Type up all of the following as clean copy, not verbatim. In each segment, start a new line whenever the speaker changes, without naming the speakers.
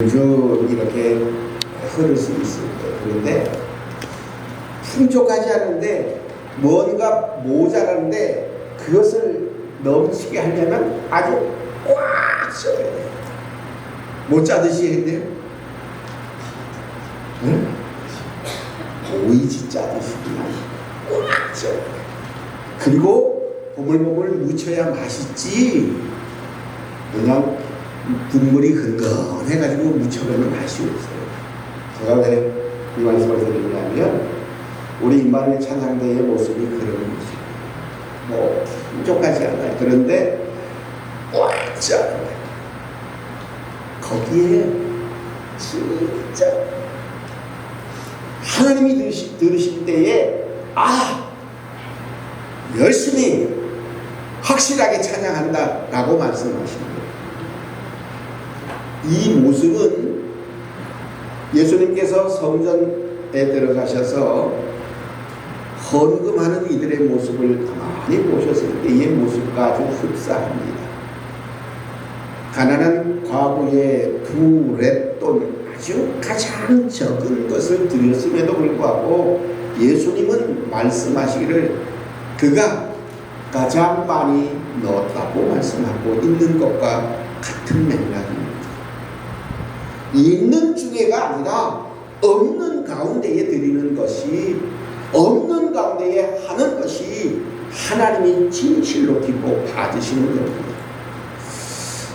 쭉 이렇게 흐를 수 있습니다. 그런데 풍족하지 않은데 뭔가 모자란데 그것을 넘치게 하려면 아주 꽉 써야 돼요. 못 짜듯이 해야 돼요. 응? 오이지 짜듯이 꽉 써야 돼요. 그리고 보물보물 묻혀야 맛있지. 그냥 국물이 근근해가지고 묻혀가면 맛이 없어요. 제가 왜 이 말씀을 드리냐면 우리 임마누엘 찬양대의 모습이 그런 모습이에요. 뭐 풍족하지 않아요. 그런데 꽉 짜요. 거기에 진짜 하나님이 들으실 때에 열심히 확실하게 찬양한다 라고 말씀하십니다. 이 모습은 예수님께서 성전에 들어가셔서 헌금하는 이들의 모습을 가만히 보셨을 때의 모습과 아주 흡사합니다. 가난한 과부의 두 렛돈, 아주 가장 적은 것을 드렸음에도 불구하고 예수님은 말씀하시기를 그가 가장 많이 넣었다고 말씀하고 있는 것과 같은 맥락입니다. 있는 중에가 아니라 없는 가운데에 드리는 것이, 없는 가운데에 하는 것이 하나님이 진실로 기뻐 받으시는 겁니다.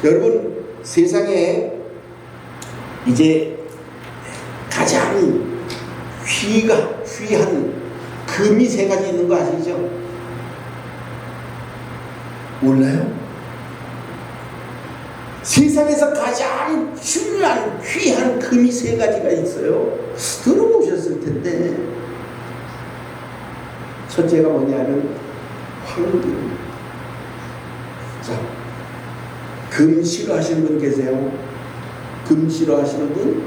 여러분, 세상에 이제 가장 귀한 금이 세 가지 있는 거 아시죠? 몰라요? 세상에서 가장 중요한 귀한 금이 세 가지가 있어요. 들어보셨을 텐데, 첫째가 뭐냐면 황금. 자, 금 싫어하시는 분 계세요? 금 싫어하시는 분?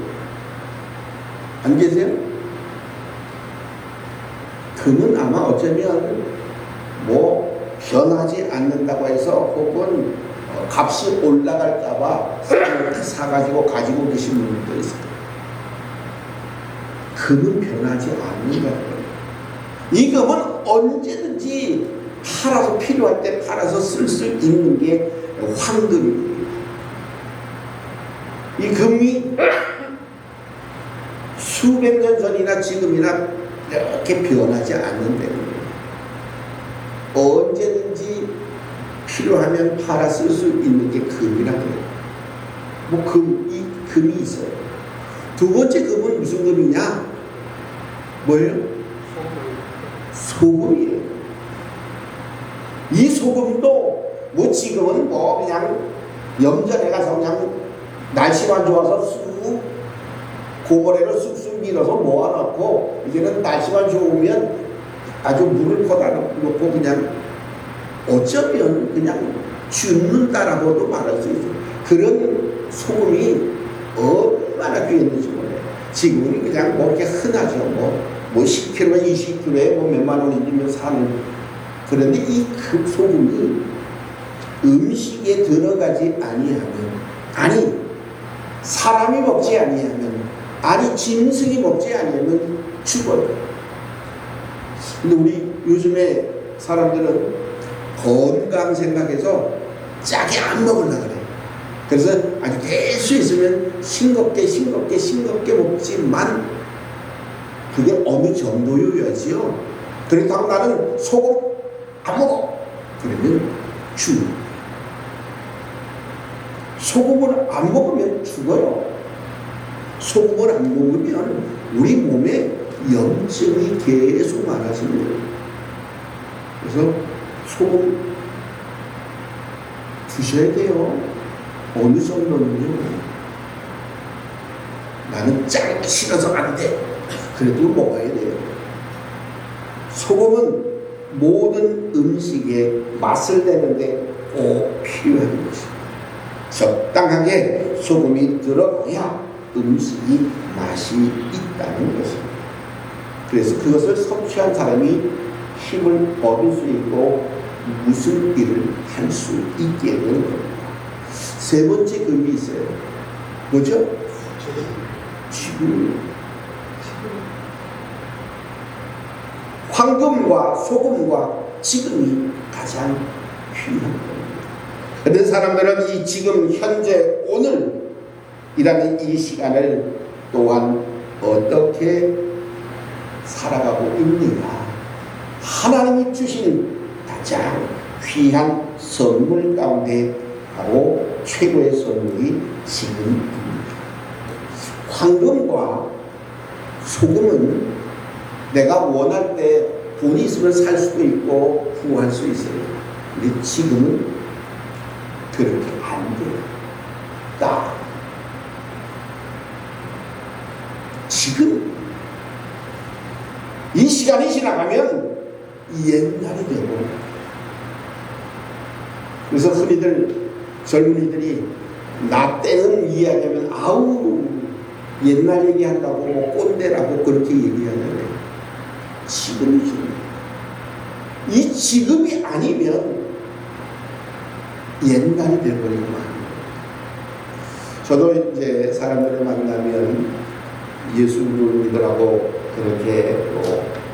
안 계세요? 금은 아마 어쩌면 뭐 변하지 않는다고 해서 혹은 값이 올라갈까봐 사가지고 가지고 계신 분들도 있어요. 금은 변하지 않는 거예요. 이 금은 언제든지 팔아서 필요할 때 팔아서 쓸 수 있는 게 황금입니다. 이 금이 수백 년 전이나 지금이나 이렇게 변하지 않는다는 거예요. 언제든지 필요하면 팔아 쓸 수 있는 게 금이라고 해요. 이 금이 있어요. 두 번째 금은 무슨 금이냐? 뭐예요? 소금이에요. 이 소금도 뭐 지금은 뭐 그냥 염전에 가서 그냥 날씨만 좋아서 쑥 고거래로 쑥쑥 밀어서 모아놓고 이제는 날씨만 좋으면 아주 물을 퍼다 놓고 그냥 어쩌면 그냥 죽는다라고도 말할 수 있어요. 그런 소금이 얼마나 귀했는지 몰라요. 지금은 그냥 뭐 이렇게 흔하죠. 뭐 10kg에 20kg에 뭐 몇만 원이면 사는. 그런데 이 소금이 음식에 들어가지 아니하면, 아니 사람이 먹지 아니하면, 아니 짐승이 먹지 아니하면 죽어요. 근데 우리 요즘에 사람들은 건강 생각해서 짜게 안 먹으려고 그래. 그래서 아주 될 수 있으면 싱겁게 먹지만 그게 어느 정도여야지요. 그렇다고 나는 소금 안 먹어. 그러면 죽어. 소금을 안 먹으면 죽어요. 소금을 안 먹으면 우리 몸에 염증이 계속 많아지는 거예요. 그래서 소금 드셔야 돼요. 어느 정도는요. 나는 짠 싫어서 안 돼. 그래도 먹어야 돼요. 소금은 모든 음식에 맛을 내는데 꼭 필요한 것입니다. 적당하게 소금이 들어가야 음식이 맛이 있다는 것입니다. 그래서 그것을 섭취한 사람이 힘을 얻을 수 있고 무슨 일을 할 수 있게 되는 겁니다. 세 번째 금이 있어요. 뭐죠? 지금 황금과 소금과 지금이 가장 귀한 겁니다. 그런 사람들은 이 지금 현재 오늘이라는 이 시간을 또한 어떻게 살아가고 있느냐, 하나님이 주신 가장 귀한 선물 가운데 바로 최고의 선물이 지금입니다. 황금과 소금은 내가 원할 때 돈이 있으면 살 수도 있고 구할 수 있어요. 근데 지금은 그렇게 안 돼요. 딱 지금 이 시간이 지나가면 옛날이 되고, 그래서 흔히들 젊은이들이 나 때는 이야기하면 아우 옛날 얘기한다고 꼰대라고 그렇게 얘기하잖아요. 지금이죠. 이 지금이 아니면 옛날이 되어버리고 맙니다. 저도 이제 사람들을 만나면 예수를 믿으라고 그렇게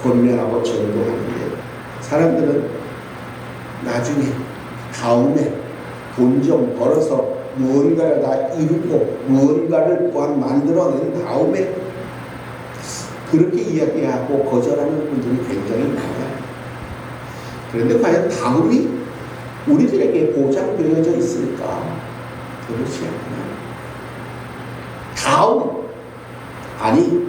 권면하고 전도하는데, 사람들은 나중에 다음에 돈 좀 벌어서 무언가를 다 이루고 무언가를 또한 만들어낸 다음에 그렇게 이야기하고 거절하는 분들이 굉장히 많아요. 그런데 과연 다음이 우리들에게 보장되어져 있을까? 그렇지 않나? 다음, 아니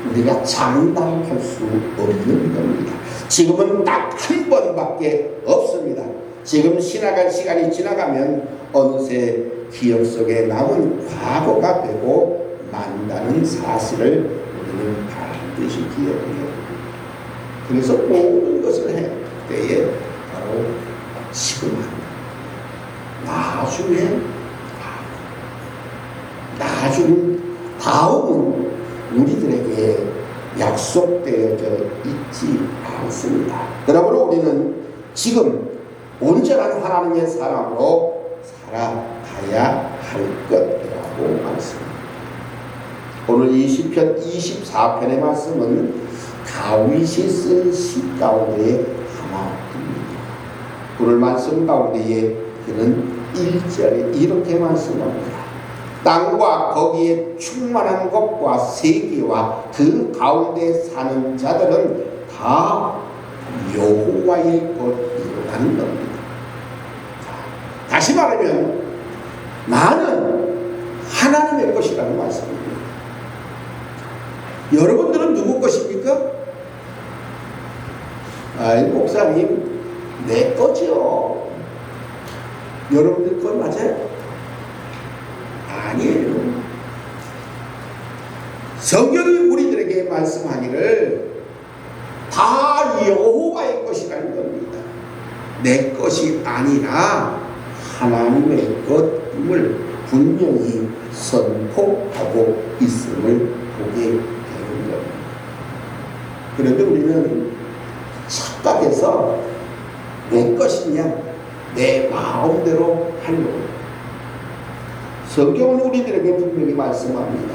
우리가 장담할 수 없는 겁니다. 지금은 딱 한 번밖에 없습니다. 지금 지나갈 시간이 지나가면 어느새 기억 속에 남은 과거가 되고 만다는 사실을 우리는 반드시 기억해야 합니다. 그래서 모든 것을 할 때에 바로 지금 합니다. 나중은 다음은 우리들에게 약속되어져 있지 않습니다. 그러므로 우리는 지금 온전한 하나님의 사람으로 살아가야 할 것이라고 말씀합니다. 오늘 이 시편 24편의 말씀은 다윗이 쓴 시 가운데 하나입니다. 오늘 말씀 가운데에 그는 1절에 이렇게 말씀합니다. 땅과 거기에 충만한 것과 세계와 그 가운데 사는 자들은 다 여호와의 것이라는 겁니다. 다시 말하면 나는 하나님의 것이라는 말씀입니다. 여러분들은 누구 것입니까? 아이 목사님 내 거죠. 여러분들 것 맞아요? 아니에요. 성경이 우리들에게 말씀하기를 다 여호와의 것이라는 겁니다. 내 것이 아니라 하나님의 것임을 분명히 선포하고 있음을 보게 되는 겁니다. 그런데 우리는 착각해서 내 것이냐 내 마음대로 하려고. 성경은 우리들에게 분명히 말씀합니다.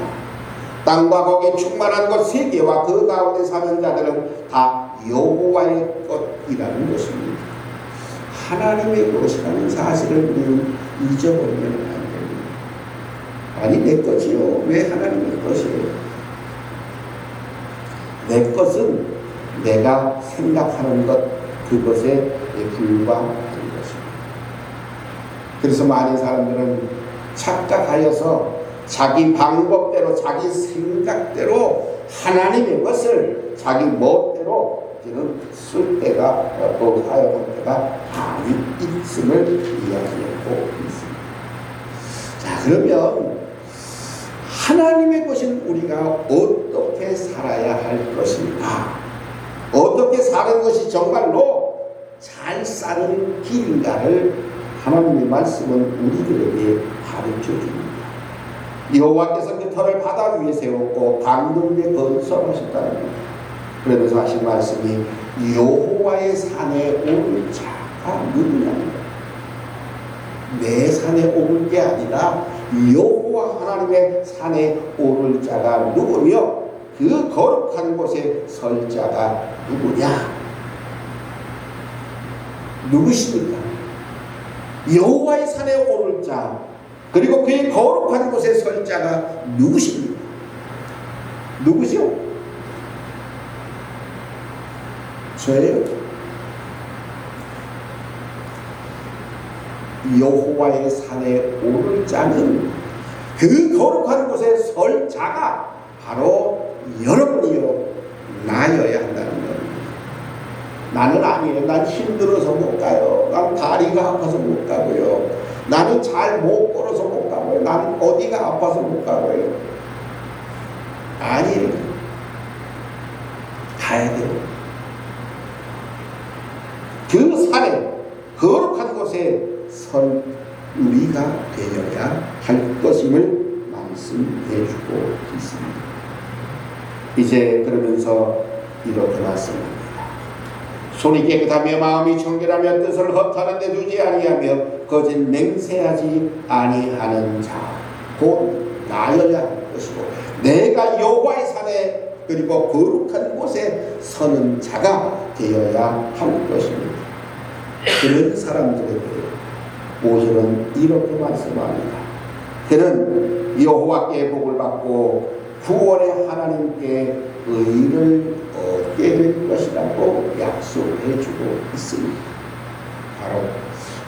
땅과 거기에 충만한 것 세계와 그 가운데 사는 자들은 다 여호와의 것이라는 것입니다. 하나님의 것이라는 사실을 우리는 잊어버리면 안 됩니다. 아니 내 것이요. 왜 하나님의 것이에요? 내 것은 내가 생각하는 것, 그것에 불과한 것입니다. 그래서 많은 사람들은 착각하여서 자기 방법대로 자기 생각대로 하나님의 것을 자기 멋대로 쓸 때가 또 사용할 때가 많이 있음을 이야기하고 있습니다. 자, 그러면 하나님의 것은 우리가 어떻게 살아야 할 것인가? 어떻게 사는 것이 정말로 잘 사는 길인가를 하나님의 말씀은 우리들에게 가르쳐 줍니다. 여호와께서 그 터를 바다 위에 세웠고 강들 위에 건설하셨다는 그러면서 하신 말씀이 여호와의 산에 오를 자가 누구냐? 내 산에 오를 게 아니라 여호와 하나님의 산에 오를 자가 누구며 그 거룩한 곳에 설 자가 누구냐? 누구십니까? 여호와의 산에 오를 자, 그리고 그의 거룩한 곳에 설 자가 누구십니까? 누구죠? 저예요. 여호와의 산에 오를 자는, 그 거룩한 곳에 설 자가 바로 여러분이요, 나여야 한다는 겁니다. 나는 아니에요. 난 힘들어서 못 가요. 난 다리가 아파서 못 가고요. 나는 잘 못 걸어서 못 가고요. 나는 어디가 아파서 못 가고요. 아니에요. 가야 돼요. 그 산에, 거룩한 곳에 선 우리가 되어야 할 것임을 말씀해주고 있습니다. 이제 그러면서 이렇게 말씀합니다. 손이 깨끗하며 마음이 청결하며 뜻을 허탄한 데 두지 아니하며 거짓 맹세하지 아니하는 자, 곧 나여야 할 것이고, 내가 여호와의 산에 그리고 거룩한 곳에 서는 자가 되어야 할 것입니다. 그런 사람들에게 5절은 이렇게 말씀합니다. 그는 여호와께 복을 받고 구원의 하나님께 의를 얻게 될 것이라고 약속해 주고 있습니다. 바로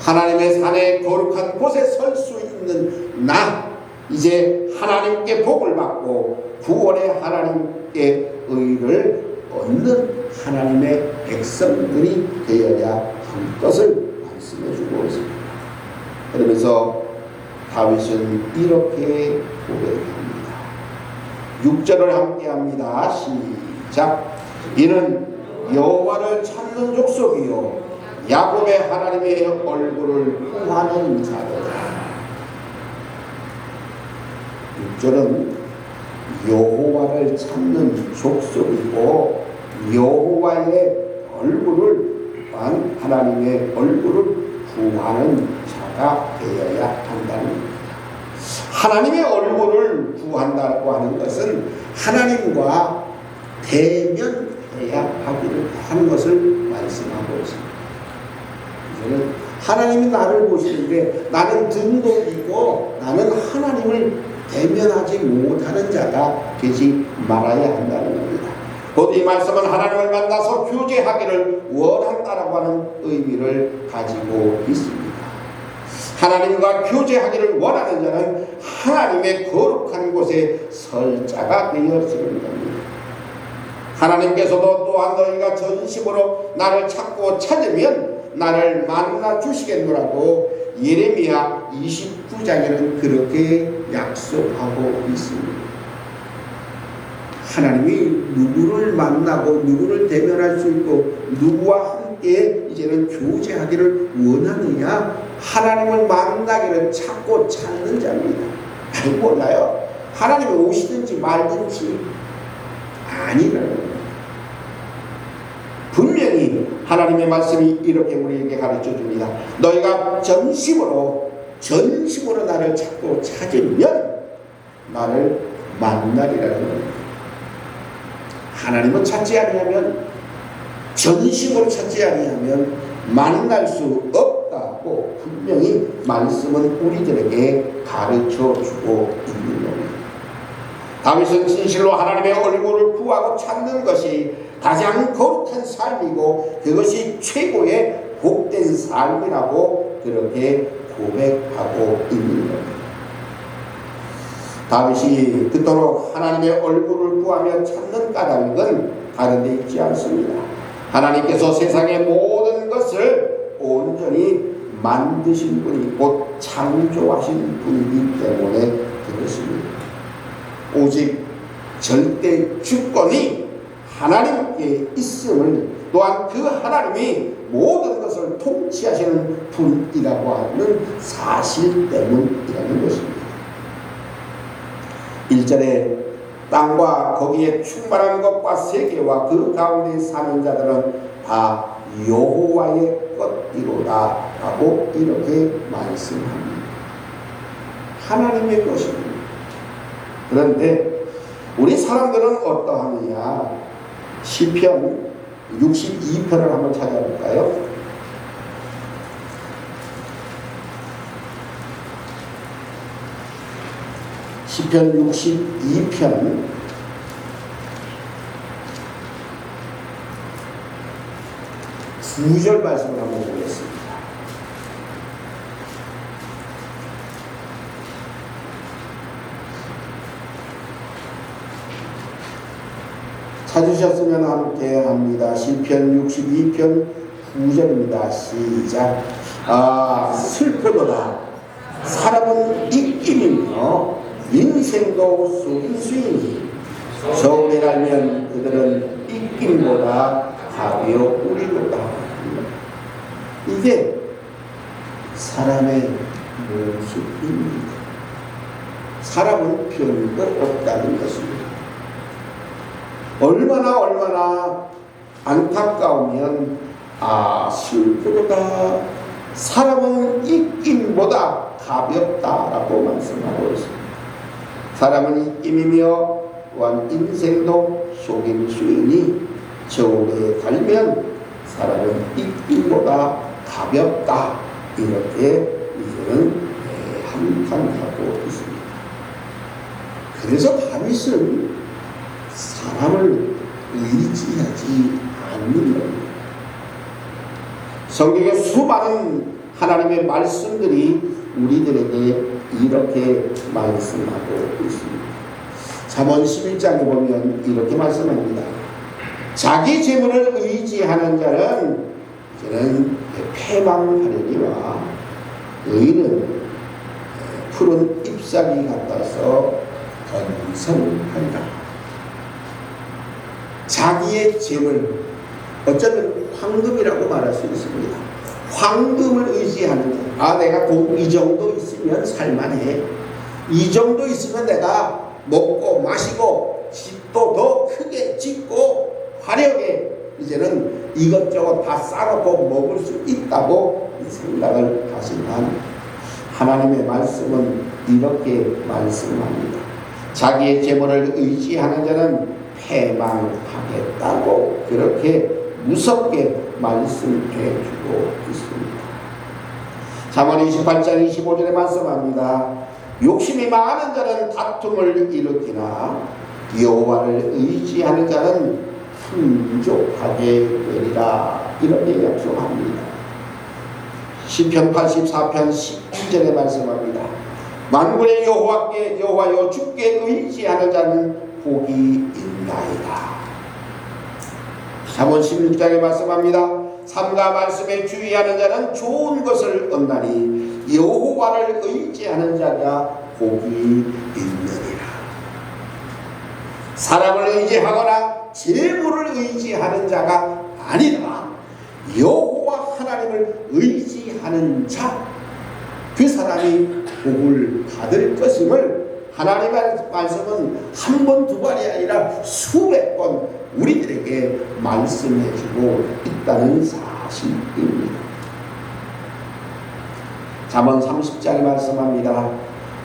하나님의 산에 거룩한 곳에 설 수 있는 나, 이제 하나님께 복을 받고 구원의 하나님께 의를 얻는 하나님의 백성들이 되어야 할 것을 말씀해 주고 있습니다. 그러면서 다윗은 이렇게 고백합니다. 6절을 함께 합니다. 시작. 이는 여호와를 찾는 족속이요 야곱의 하나님의 얼굴을 구하는 자로다. 6절은 여호와를 찾는 족속이고 여호와의 얼굴을, 하나님의 얼굴을 구하는 자가 되어야 한다는 겁니다. 하나님의 얼굴을 구한다고 하는 것은 하나님과 대면해야 하는 것을 말씀하고 있습니다. 이제는 하나님이 나를 보시는데 나는 등록이고 나는 하나님을 대면하지 못하는 자가 되지 말아야 한다는 겁니다. 곧 이 말씀은 하나님을 만나서 교제하기를 원한다라고 하는 의미를 가지고 있습니다. 하나님과 교제하기를 원하는 자는 하나님의 거룩한 곳에 설 자가 되었으는 겁니다. 하나님께서도 또한 너희가 전심으로 나를 찾고 찾으면 나를 만나 주시겠노라고 예레미야 29장에는 그렇게 약속하고 있습니다. 하나님이 누구를 만나고 누구를 대면할 수 있고 누구와 함께 이제는 교제하기를 원하느냐? 하나님을 만나기를 찾고 찾는 자입니다. 몰라요. 하나님이 오시든지 말든지 아니라는 겁니다. 분명히 하나님의 말씀이 이렇게 우리에게 가르쳐 줍니다. 너희가 전심으로 나를 찾고 찾으면 나를 만나리라는 겁니다. 하나님을 찾지 아니하면, 전심으로 찾지 아니하면 만날 수 없다고 분명히 말씀은 우리들에게 가르쳐 주고 있는 겁니다. 다윗은 진실로 하나님의 얼굴을 구하고 찾는 것이 가장 거룩한 삶이고 그것이 최고의 복된 삶이라고 그렇게 고백하고 있는 겁니다. 다윗이 그토록 하나님의 얼굴을 구하며 찾는 까닭은 다른 데 있지 않습니다. 하나님께서 세상의 모든 것을 온전히 만드신 분이, 곧 창조하신 분이기 때문에 그렇습니다. 오직 절대 주권이 하나님께 있음을, 또한 그 하나님이 모든 것을 통치하시는 분이라고 하는 사실 때문이라는 것입니다. 1절에 땅과 거기에 충만한 것과 세계와 그 가운데 사는 자들은 다 여호와의 것이로다 라고 이렇게 말씀합니다. 하나님의 것입니다. 그런데 우리 사람들은 어떠하느냐? 시편 62편을 한번 찾아볼까요? 시편 62편 9절 말씀을 한번 보겠습니다. 찾으셨으면 함께 합니다. 시편 62편 9절입니다. 시작. 슬프도다. 사람은 입김이며 인생도 수인수이니 저울에 달면 그들은 입김보다 가벼우리로다. 이게 사람의 모습입니다. 사람은 별거 없다는 것입니다. 얼마나 안타까우면 슬프도다. 사람은 입김보다 가볍다라고 말씀하고 있습니다. 사람은 입김이며 또한 인생도 속임수이니 저울에 달면 사람은 입김보다 가볍다. 이렇게 이제는 한탄하고 있습니다. 그래서 다윗은 사람을 의지하지 않는 겁니다. 성경에 수많은 하나님의 말씀들이 우리들에게 이렇게 말씀하고 있습니다. 잠언 11장에 보면 이렇게 말씀합니다. 자기 재물을 의지하는 자는 이제는 패망하려니와 의인은 푸른 잎사귀 같아서 번성하리라. 자기의 재물, 어쩌면 황금이라고 말할 수 있습니다. 황금을 의지하는 자. 내가 이 정도 있으면 살만해. 이 정도 있으면 내가 먹고 마시고 집도 더 크게 짓고 화려하게 이제는 이것저것 다 싸놓고 먹을 수 있다고 생각을 하지만 하나님의 말씀은 이렇게 말씀합니다. 자기의 재물을 의지하는 자는 패망하겠다고 그렇게 무섭게 말씀해 주고 있습니다. 잠언 28장 25절에 말씀합니다. 욕심이 많은 자는 다툼을 일으키나 여호와를 의지하는 자는 풍족하게 되리라. 이렇게 약속합니다. 시편 84편 12절에 말씀합니다. 만군의 여호와여 주께 의지하는 자는 복이 있나이다. 잠언 16장에 말씀합니다. 삼가 말씀에 주의하는 자는 좋은 것을 얻나니 여호와를 의지하는 자가 복이 있느니라. 사람을 의지하거나 재물을 의지하는 자가 아니라 여호와 하나님을 의지하는 자, 그 사람이 복을 받을 것임을 하나님의 말씀은 한 번, 두 번이 아니라 수백 번 우리들에게 말씀해주고 있다는 사실입니다. 잠언 30장에 말씀합니다.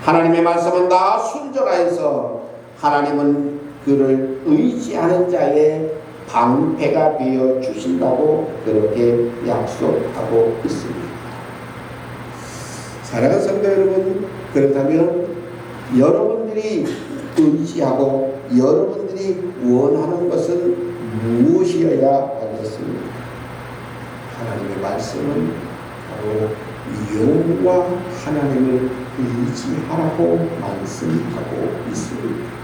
하나님의 말씀은 다 순전하여서 하나님은 그를 의지하는 자의 방패가 되어 주신다고 그렇게 약속하고 있습니다. 사랑하는 성도 여러분, 그렇다면 여러분들이 의지하고 여러분들이 원하는 것은 무엇이어야 하겠습니까? 하나님의 말씀은 바로 여호와 하나님을 의지하라고 말씀하고 있습니다.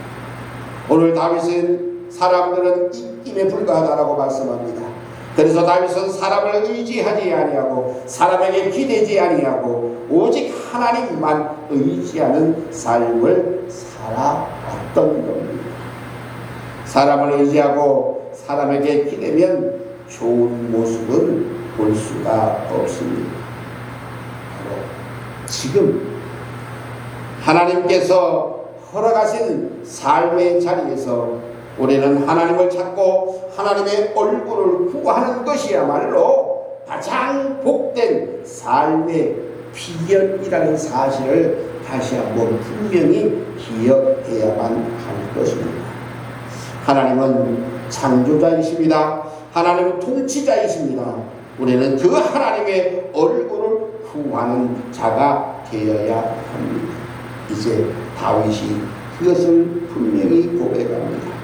오늘 다윗은 사람들은 입김에 불과하다라고 말씀합니다. 그래서 다윗은 사람을 의지하지 아니하고 사람에게 기대지 아니하고 오직 하나님만 의지하는 삶을 살아왔던 겁니다. 사람을 의지하고 사람에게 기대면 좋은 모습을 볼 수가 없습니다. 바로 지금 하나님께서 허락하신 삶의 자리에서 우리는 하나님을 찾고 하나님의 얼굴을 구하는 것이야말로 가장 복된 삶의 비결이라는 사실을 다시 한번 분명히 기억해야만 할 것입니다. 하나님은 창조자이십니다. 하나님은 통치자이십니다. 우리는 그 하나님의 얼굴을 구하는 자가 되어야 합니다. 이제 다윗이 그것을 분명히 고백합니다.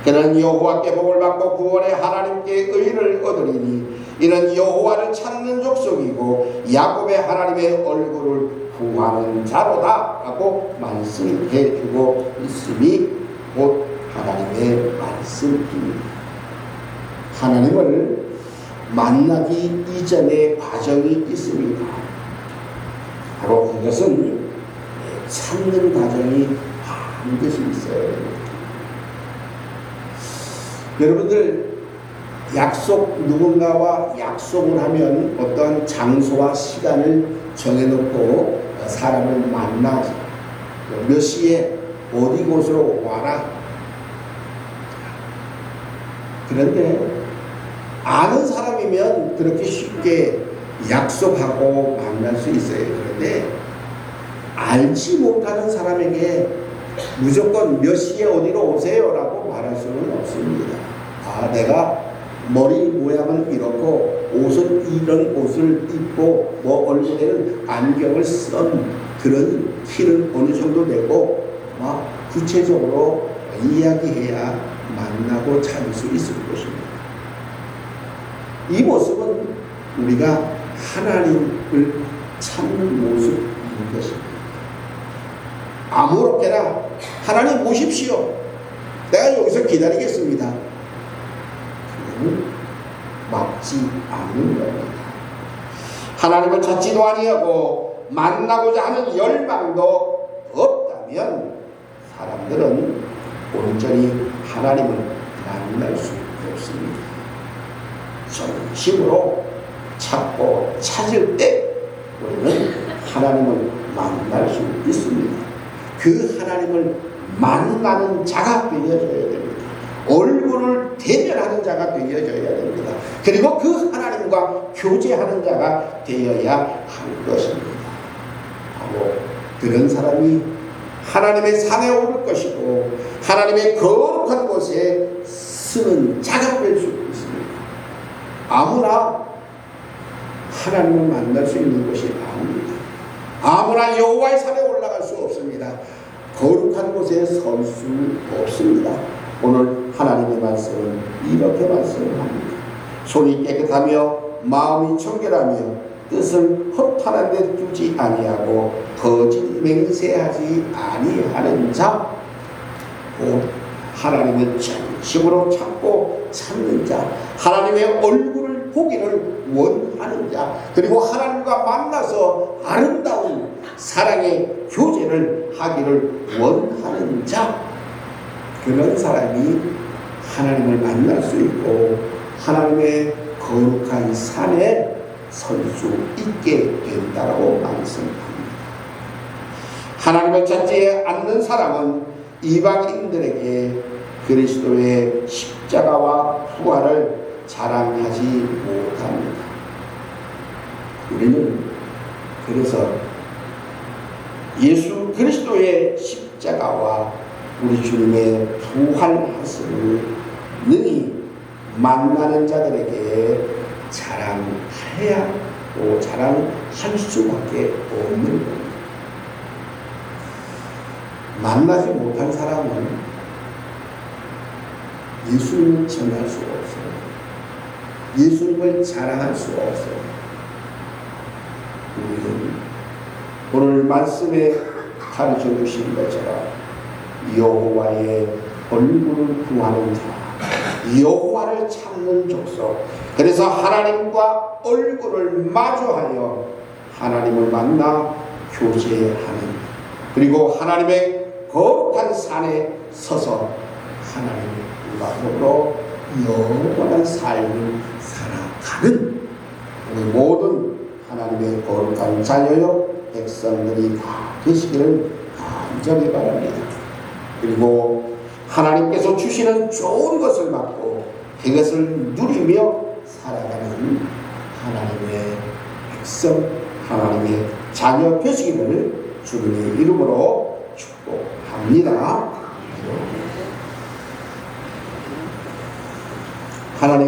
그는 여호와께 복을 받고 구원의 하나님께 의를 얻으리니 이는 여호와를 찾는 족속이고 야곱의 하나님의 얼굴을 구하는 자로다 라고 말씀해 주고 있음이 곧 하나님의 말씀입니다. 하나님을 만나기 이전의 과정이 있습니다. 바로 그것은 찾는 과정이 반드시 있어야 됩니다. 여러분들 누군가와 약속을 하면 어떠한 장소와 시간을 정해놓고 사람을 만나지. 몇 시에 어디 곳으로 와라. 그런데 아는 사람이면 그렇게 쉽게 약속하고 만날 수 있어요. 그런데 알지 못하는 사람에게 무조건 몇 시에 어디로 오세요 라고 말할 수는 없습니다. 내가 머리 모양은 이렇고 옷은 이런 옷을 입고 얼굴에는 안경을 쓴 그런 키는 어느 정도 되고 구체적으로 이야기해야 만나고 찾을 수 있을 것입니다. 이 모습은 우리가 하나님을 찾는 모습인 것입니다. 아무렇게나 하나님 오십시오. 내가 여기서 기다리겠습니다. 그건 맞지 않는 겁니다. 하나님을 찾지도 아니하고 만나고자 하는 열망도 없다면 사람들은 온전히 하나님을 만날 수 없습니다. 전심으로 찾고 찾을 때 우리는 하나님을 만날 수 있습니다. 그 하나님을 만나는 자가 되어져야 됩니다. 얼굴을 대면하는 자가 되어져야 됩니다. 그리고 그 하나님과 교제하는 자가 되어야 할 것입니다. 바로 그런 사람이 하나님의 산에 오를 것이고 하나님의 거룩한 곳에 쓰는 자가 될 수 있습니다. 아무나 하나님을 만날 수 있는 것이 아닙니다. 아무나 여호와의 산에 올라갈 수 없습니다. 거룩한 곳에 설 수 없습니다. 오늘 하나님의 말씀은 이렇게 말씀합니다. 손이 깨끗하며 마음이 청결하며 뜻을 허탄한 데 두지 아니하고 거짓 맹세하지 아니하는 자, 곧 하나님을 진심으로 찾고 찾는 자, 하나님의 얼굴을 보기를 원하는 자, 그리고 하나님과 만나서 아름다운 사랑의 교제를 하기를 원하는 자, 그런 사람이 하나님을 만날 수 있고 하나님의 거룩한 산에 설 수 있게 된다고 말씀합니다. 하나님을 찾지 않는 사람은 이방인들에게 그리스도의 십자가와 부활을 자랑하지 못합니다. 우리는 그래서 예수 그리스도의 십자가와 우리 주님의 부활하심을 능히 만나는 자들에게 자랑해야 또 자랑할 수밖에 없는 겁니다. 만나지 못한 사람은 예수님을 전할 수 없어요. 예수님을 자랑할 수 없어요. 우리는 오늘 말씀에 가르쳐 주신 것처럼 여호와의 얼굴을 구하는 자, 여호와를 찾는 족속, 그래서 하나님과 얼굴을 마주하여 하나님을 만나 교제하는, 그리고 하나님의 거룩한 산에 서서 하나님과 더불어 영원한 삶을 살아가는 우리 모든 하나님의 거룩한 자녀여 백성들이 다 되시기를 간절히 바랍니다. 그리고 하나님께서 주시는 좋은 것을 받고 그것을 누리며 살아가는 하나님의 백성, 하나님의 자녀 되시기를 주님의 이름으로 축복합니다. 하나님